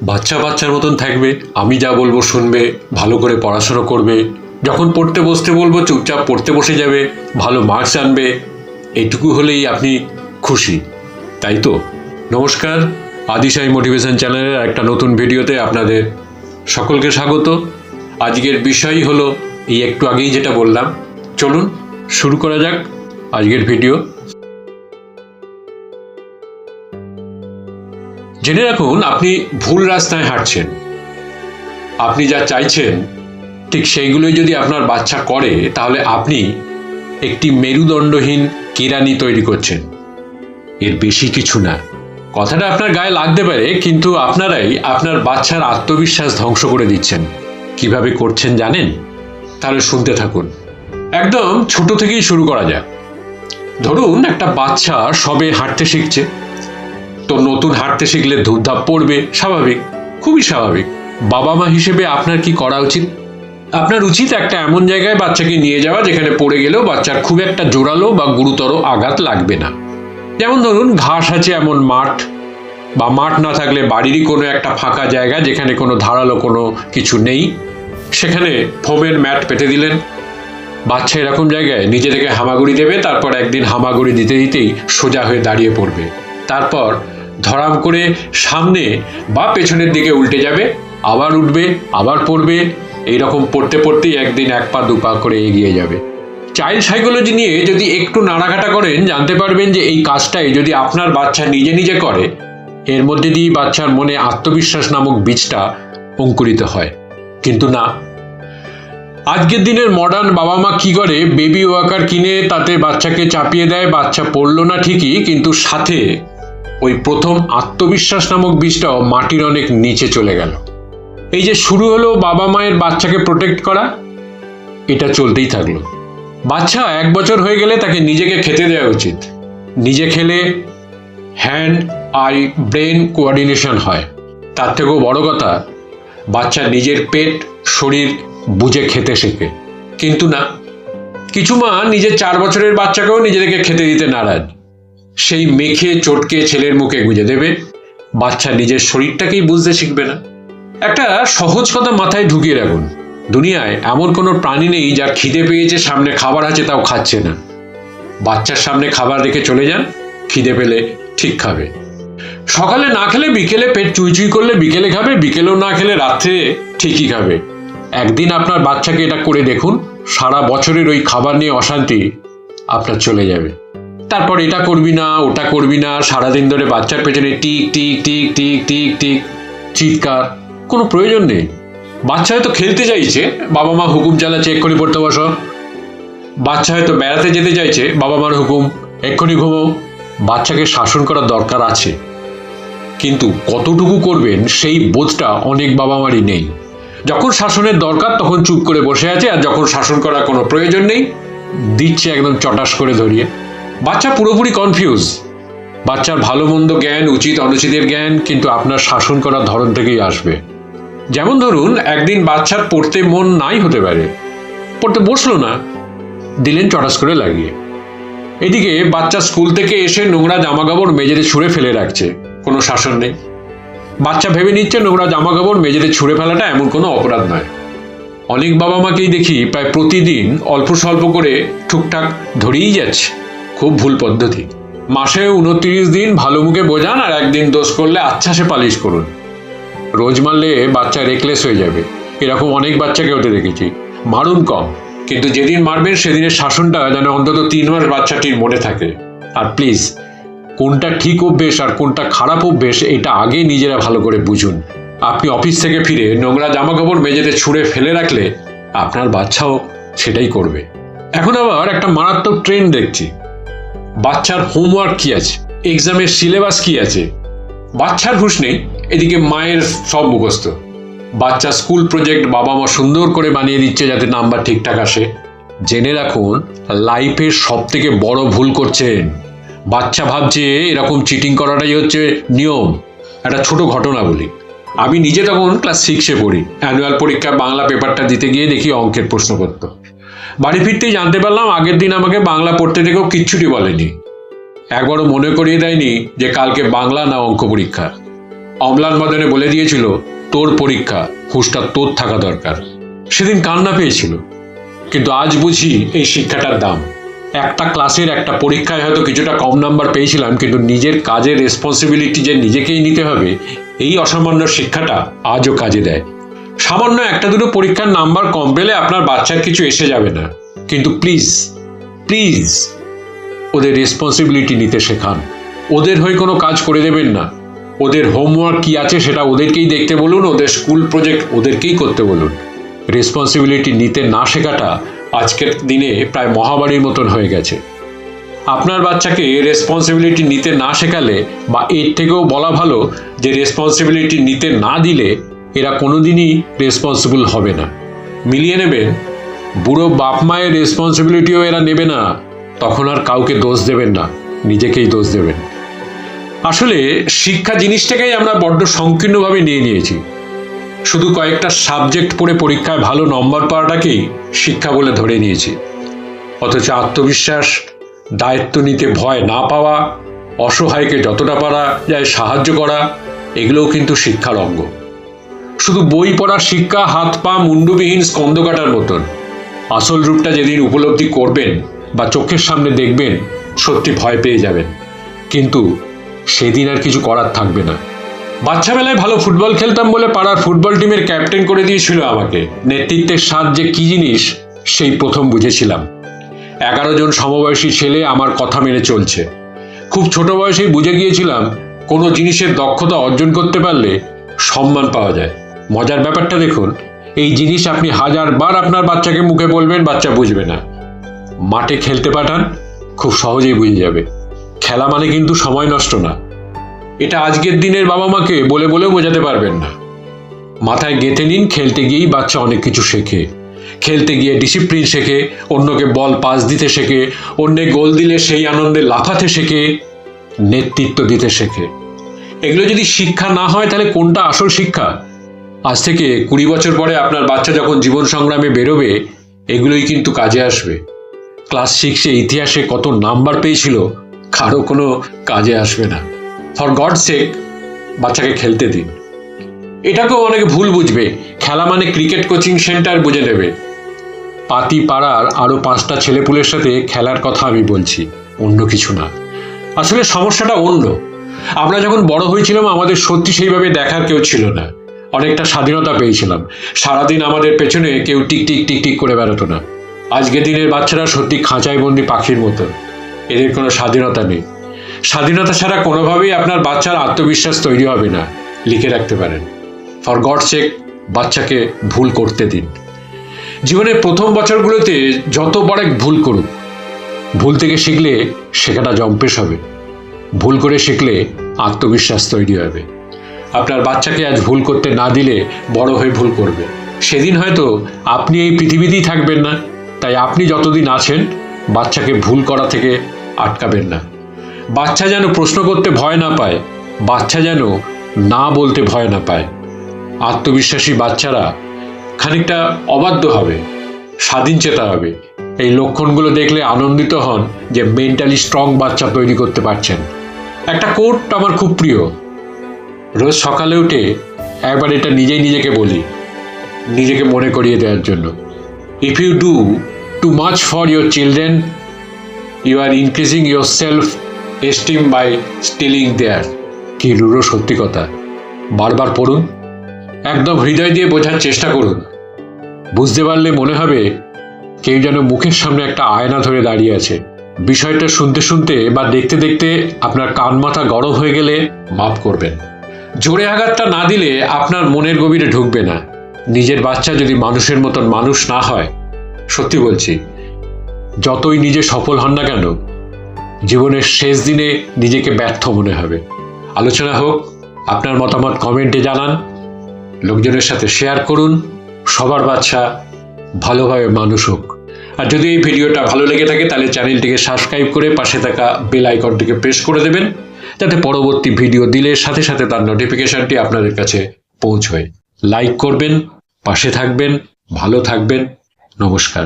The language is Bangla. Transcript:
বাচ্চা বাচ্চার মতন থাকবে, আমি যা বলবো শুনবে, ভালো করে পড়াশোনা করবে, যখন পড়তে বসতে বলবো চুপচাপ পড়তে বসে যাবে, ভালো মার্কস আনবে। এইটুকু হলেই আপনি খুশি, তাই তো? নমস্কার, আদিশাই মোটিভেশন চ্যানেলের একটা নতুন ভিডিওতে আপনাদের সকলকে স্বাগত। আজকের বিষয় হলো এই একটু আগেই যেটা বললাম। চলুন শুরু করা যাক আজকের ভিডিও। জেনে রাখুন, আপনি ভুল রাস্তায় হাঁটছেন। আপনি যা চাইছেন ঠিক সেইগুলোই যদি আপনার বাচ্চা করে, তাহলে আপনি একটি মেরুদণ্ডহীন কেরানি তৈরি করছেন, এর বেশি কিছু না। কথাটা আপনার গায়ে লাগতে পারে, কিন্তু আপনারাই আপনার বাচ্চার আত্মবিশ্বাস ধ্বংস করে দিচ্ছেন। কিভাবে করছেন জানেন? তাহলে শুনতে থাকুন। একদম ছোট থেকেই শুরু করা যাক। ধরুন একটা বাচ্চা সবে হাঁটতে শিখছে, তো নতুন হাঁটতে শিখলে ধুপধাপ পড়বে, স্বাভাবিক, খুবই স্বাভাবিক। বাবা মা হিসেবে আপনার কি করা উচিত? আপনার উচিত একটা এমন জায়গায় বাচ্চাকে নিয়ে যাওয়া যেখানে পড়ে গেলেও বাচ্চার খুব একটা জোরালো বা গুরুতর আঘাত লাগবে না। যেমন ধরুন ঘাস আছে এমন মাঠ, বা মাঠ না থাকলে বাড়িরই কোনো একটা ফাঁকা জায়গা যেখানে কোনো ধারালো কোনো কিছু নেই, সেখানে ফোমের ম্যাট পেতে দিলেন। বাচ্চা এরকম জায়গায় নিজে থেকে হামাগুড়ি দেবে, তারপর একদিন হামাগুড়ি দিতে দিতেই সোজা হয়ে দাঁড়িয়ে পড়বে। তারপর ধরাম করে সামনে বা পেছনের দিকে উল্টে যাবে, আবার উঠবে, আবার পড়বে। এইরকম পড়তে পড়তেই একদিন এক পা দু পা করে এগিয়ে যাবে। চাইল্ড সাইকোলজি নিয়ে যদি একটু নাড়াঘাটা করেন, জানতে পারবেন যে এই কাজটাই যদি আপনার বাচ্চা নিজে নিজে করে, এর মধ্যে দিয়ে বাচ্চার মনে আত্মবিশ্বাস নামক বীজটা অঙ্কুরিত হয়। কিন্তু না, আজকের দিনের মডার্ন বাবা মা কি করে, বেবি ওয়াকার কিনে তাতে বাচ্চাকে চাপিয়ে দেয়। বাচ্চা পড়লো না ঠিকই, কিন্তু সাথে ওই প্রথম আত্মবিশ্বাস নামক বীজটাও মাটির অনেক নিচে চলে গেল। এই যে শুরু হলো বাবা মায়ের বাচ্চাকে প্রোটেক্ট করা, এটা চলতেই থাকলো। বাচ্চা 1 বছর হয়ে গেলে তাকে নিজেকে খেতে দেওয়া উচিত। নিজে খেলে হ্যান্ড আই ব্রেন কোঅর্ডিনেশন হয়। তার থেকেও বড় কথা, বাচ্চা নিজের পেট শরীর বুঝে খেতে শেখে। কিন্তু না, কিছু মা নিজের 4 বছরের বাচ্চাকেও নিজেদেরকে খেতে দিতে নারাজ। সেই মেখে চটকে ছেলের মুখে গুঁজে দেবে, বাচ্চা নিজের শরীরটাকেই বুঝতে শিখবে না। একটা সহজ কথা মাথায় ঢুকিয়ে রাখুন, দুনিয়ায় এমন কোনো প্রাণী নেই যার খিদে পেয়েছে, সামনে খাবার আছে তাও খাচ্ছে না। বাচ্চার সামনে খাবার রেখে চলে যান, খিদে পেলে ঠিক খাবে। সকালে না খেলে বিকেলে পেট চুইচুই করলে বিকেলে খাবে, বিকেলেও না খেলে রাত্রে ঠিকই খাবে। একদিন আপনার বাচ্চাকে এটা করে দেখুন, সারা বছরের ওই খাবার নিয়ে অশান্তি আপনার চলে যাবে। তারপর এটা করবি না, ওটা করবি না, সারাদিন ধরে বাচ্চার পেছনে tick tick tick tick tick tick চিৎকার, কোনো প্রয়োজন নেই। বাচ্চা হয়তো খেলতে চাইছে, বাবা মা হুকুম চালাচ্ছে এক্ষুনি পড়তে বসো। বাচ্চা হয়তো বেড়াতে যেতে চাইছে, বাবা মার হুকুম এক্ষুনি ঘুমো। বাচ্চাকে শাসন করার দরকার আছে, কিন্তু কতটুকু করবেন সেই বোধটা অনেক বাবা মারই নেই। যখন শাসনের দরকার তখন চুপ করে বসে আছে, আর যখন শাসন করার কোনো প্রয়োজন নেই দিচ্ছে একদম চটাস করে ধরিয়ে। বাচ্চা পুরোপুরি কনফিউজ। বাচ্চার ভালো মন্দ জ্ঞান, উচিত অনুচিতের জ্ঞান কিন্তু আপনার শাসন করার ধরন থেকেই আসবে। যেমন ধরুন একদিন বাচ্চার পড়তে মন নাই হতে পারে, পড়তে বসলো না, দিলেন চটাস করে লাগিয়ে। এদিকে বাচ্চা স্কুল থেকে এসে নোংরা জামাকাপড় মেঝেতে ছুঁড়ে ফেলে রাখছে, কোনো শাসন নেই। বাচ্চা ভেবে নিচ্ছে নোংরা জামাকাপড় মেঝেতে ছুঁড়ে ফেলাটা এমন কোনো অপরাধ নয়। অনেক বাবা মাকেই দেখি প্রায় প্রতিদিন অল্প স্বল্প করে টুকটাক ধরেই যাচ্ছে। খুব ভুল পদ্ধতি। মাসে 29 দিন ভালো মুখে বোঝান, আর একদিন দোষ করলে আচ্ছা সে পালিশ করুন। রোজ মারলে বাচ্চা রেকলেস হয়ে যাবে, এরকম অনেক বাচ্চাকে হতে দেখেছি। মারুন কম, কিন্তু যেদিন মারবেন সেদিনের শাসনটা যেন অন্তত 3 মাস বাচ্চাটির মনে থাকে। আর প্লিজ, কোনটা ঠিক অভ্যেস আর কোনটা খারাপ অভ্যেস এটা আগে নিজেরা ভালো করে বুঝুন। আপনি অফিস থেকে ফিরে নোংরা জামাকাপড় মেঝেতে ছুঁড়ে ফেলে রাখলে আপনার বাচ্চাও সেটাই করবে। এখন আবার একটা মারাত্মক ট্রেন্ড দেখছি, বাচ্চার হোমওয়ার্ক কি আছে, এক্সামের সিলেবাস কি আছে, বাচ্চার হুঁশ নেই, এদিকে মায়ের সব মুখস্থ। বাচ্চা স্কুল প্রজেক্ট বাবা মা সুন্দর করে বানিয়ে দিচ্ছে যাতে নাম্বার ঠিকঠাক আসে। জেনে রাখুন, লাইফের সব থেকে বড় ভুল করছেন। বাচ্চা ভাবছে এরকম চিটিং করাটাই হচ্ছে নিয়ম। একটা ছোট ঘটনা বলি, আমি নিজে তখন ক্লাস 6-এ পড়ি। অ্যানুয়াল পরীক্ষা বাংলা পেপারটা দিতে গিয়ে দেখি অঙ্কের প্রশ্নপত্র। বাড়ি ফিরতেই জানতে পারলাম আগের দিন আমাকে বাংলা পড়তে দেখেও কিচ্ছুটি বলেনি, একবারও মনে করিয়ে দেয়নি যে কালকে বাংলা না অঙ্ক পরীক্ষা। অম্লান বদনে বলে দিয়েছিল, তোর পরীক্ষা, হুঁশটা তোর থাকা দরকার। সেদিন কান্না পেয়েছিল, কিন্তু আজ বুঝি এই শিক্ষাটার দাম। একটা ক্লাসের একটা পরীক্ষায় হয়তো কিছুটা কম নাম্বার পেয়েছিলাম, কিন্তু নিজের কাজের রেসপন্সিবিলিটি যে নিজেকেই নিতে হবে, এই অসামান্য শিক্ষাটা আজও কাজে দেয়। সামান্য একটা দুটো পরীক্ষার নাম্বার কম পেলে আপনার বাচ্চার কিছু এসে যাবে না, কিন্তু প্লিজ প্লিজ ওদের রেসপন্সিবিলিটি নিতে শেখান। ওদের হয়ে কোনো কাজ করে দেবেন না। ওদের হোমওয়ার্ক কি আছে সেটা ওদেরকেই দেখতে বলুন, ওদের স্কুল প্রজেক্ট ওদেরকেই করতে বলুন। রেসপন্সিবিলিটি নিতে না শেখাটা আজকের দিনে প্রায় মহামারীর মতন হয়ে গেছে। আপনার বাচ্চাকে রেসপন্সিবিলিটি নিতে না শেখালে, বা এর থেকেও বলা ভালো যে রেসপন্সিবিলিটি নিতে না দিলে, এরা কোনোদিনই রেসপন্সিবল হবে না। মিলিয়ে নেবেন, বুড়ো বাপ মায়ের রেসপন্সিবিলিটিও এরা নেবে না। তখন আর কাউকে দোষ দেবেন না, নিজেকেই দোষ দেবেন। আসলে শিক্ষা জিনিসটাকেই আমরা বড্ড সংকীর্ণভাবে নিয়ে নিয়েছি। শুধু কয়েকটা সাবজেক্ট পড়ে পরীক্ষায় ভালো নম্বর পাওয়াটাকেই শিক্ষা বলে ধরে নিয়েছি। অথচ আত্মবিশ্বাস, দায়িত্ব নিতে ভয় না পাওয়া, অসহায়কে যতটা পারা যায় সাহায্য করা, এগুলোও কিন্তু শিক্ষার অঙ্গ। শুধু বই পড়ার শিক্ষা হাত পা মুন্ডুবিহীন স্কন্দ কাটার মতন। আসল রূপটা যেদিন উপলব্ধি করবেন বা চোখের সামনে দেখবেন, সত্যি ভয় পেয়ে যাবেন, কিন্তু সেদিন আর কিছু করার থাকবে না। বাচ্চাবেলায় ভালো ফুটবল খেলতাম বলে পাড়ার ফুটবল টিমের ক্যাপ্টেন করে দিয়েছিল আমাকে। নেতৃত্বের স্বাদ যে কি জিনিস সেই প্রথম বুঝেছিলাম। 11 জন সমবয়সী ছেলে আমার কথা মেনে চলছে। খুব ছোট বয়সেই বুঝে গিয়েছিলাম কোনো জিনিসের দক্ষতা অর্জন করতে পারলে সম্মান পাওয়া যায়। মজার ব্যাপারটা দেখুন, এই জিনিস আপনি 1000 বার আপনার বাচ্চাকে মুখে বলবেন, বাচ্চা বুঝবে না। মাঠে খেলতে পাঠান, খুব সহজেই বুঝে যাবে। খেলা মানে কিন্তু সময় নষ্ট না। এটা আজকের দিনের বাবা মাকে বলে বলেও বোঝাতে পারবেন না। মাথায় গেঁথে নিন, খেলতে গিয়েই বাচ্চা অনেক কিছু শেখে। খেলতে গিয়ে ডিসিপ্লিন শেখে, অন্যকে বল পাস দিতে শেখে, অন্যে গোল দিলে সেই আনন্দে লাফাতে শেখে, নেতৃত্ব দিতে শেখে। এগুলো যদি শিক্ষা না হয় তাহলে কোনটা আসল শিক্ষা? আজ থেকে 20 বছর পরে আপনার বাচ্চা যখন জীবন সংগ্রামে বেরোবে, এগুলোই কিন্তু কাজে আসবে। ক্লাস 6-এ ইতিহাসে কত নাম্বার পেয়েছিল, কারো কোনো কাজে আসবে না। ফর গড সেক, বাচ্চাকে খেলতে দিন। এটাকেও অনেকে ভুল বুঝবে, খেলা মানে ক্রিকেট কোচিং সেন্টার বুঝে নেবে। পাতি পাড়ার আরও 5টা ছেলেপুলের সাথে খেলার কথা আমি বলছি, অন্য কিছু না। আসলে সমস্যাটা অন্য। আমরা যখন বড় হয়েছিলাম, আমাদের সত্যি সেইভাবে দেখার কেউ ছিল না। অনেকটা স্বাধীনতা পেয়েছিলাম। সারাদিন আমাদের পেছনে কেউ টিক টিক টিক টিক করে বেরোতো না। আজকে দিনের বাচ্চারা সত্যি খাঁচায় বন্দি পাখির মতো। এদের কোনো স্বাধীনতা নেই। স্বাধীনতা ছাড়া কোনোভাবেই আপনার বাচ্চার আত্মবিশ্বাস তৈরি হবে না, লিখে রাখতে পারেন। ফর গড সেক, বাচ্চাকে ভুল করতে দিন। জীবনের প্রথম বছরগুলোতে যত বড় এক ভুল করুক, ভুল থেকে শিখলে শেখাটা জম্পেশ হবে। ভুল করে শিখলে আত্মবিশ্বাস তৈরি হবে। আপনার বাচ্চাকে আজ ভুল করতে না দিলে বড় হয়ে ভুল করবে। সেদিন হয়তো আপনি এই পৃথিবীতেই থাকবেন না। তাই আপনি যতদিন আছেন, বাচ্চাকে ভুল করা থেকে আটকাবেন না। বাচ্চা যেন প্রশ্ন করতে ভয় না পায়, বাচ্চা যেন না বলতে ভয় না পায়। আত্মবিশ্বাসী বাচ্চারা খানিকটা অবাধ্য হবে, স্বাধীন চেতা হবে। এই লক্ষণগুলো দেখলে আনন্দিত হন যে মেন্টালি স্ট্রং বাচ্চা তৈরি করতে পারছেন। একটা কোট আমার খুব প্রিয়, রোজ সকালে উঠে একবার এটা নিজেই নিজেকে বলি, নিজেকে মনে করিয়ে দেওয়ার জন্য। If you do too much for your children, you are increasing your self esteem by stealing their. কি রুড়ো সত্যি কথা। বারবার পড়ুন, একদম হৃদয় দিয়ে বোঝার চেষ্টা করুন। বুঝতে পারলে মনে হবে কেউ যেন মুখের সামনে একটা আয়না ধরে দাঁড়িয়ে আছে। বিষয়টা শুনতে শুনতে বা দেখতে দেখতে আপনার কান মাথা গরম হয়ে গেলে মাফ করবেন। জোরে আঘাতটা না দিলে আপনার মনের গভীরে ঢুকবে না। নিজের বাচ্চা যদি মানুষের মতন মানুষ না হয়, সত্যি বলছি, যতই নিজে সফল হন না কেন, জীবনের শেষ দিনে নিজেকে ব্যর্থ মনে হবে। আলোচনা হোক, আপনার মতামত কমেন্টে জানান, লোকজনের সাথে শেয়ার করুন। সবার বাচ্চা ভালোভাবে মানুষ হোক। আর যদি এই ভিডিওটা ভালো লেগে থাকে তাহলে চ্যানেলটিকে সাবস্ক্রাইব করে পাশে থাকা বেল আইকনটিকে প্রেস করে দেবেন, যাতে পরবর্তী ভিডিও দিলে সাথে সাথে তার নোটিফিকেশনটি আপনাদের কাছে পৌঁছয়। লাইক করবেন, পাশে থাকবেন, ভালো থাকবেন। নমস্কার।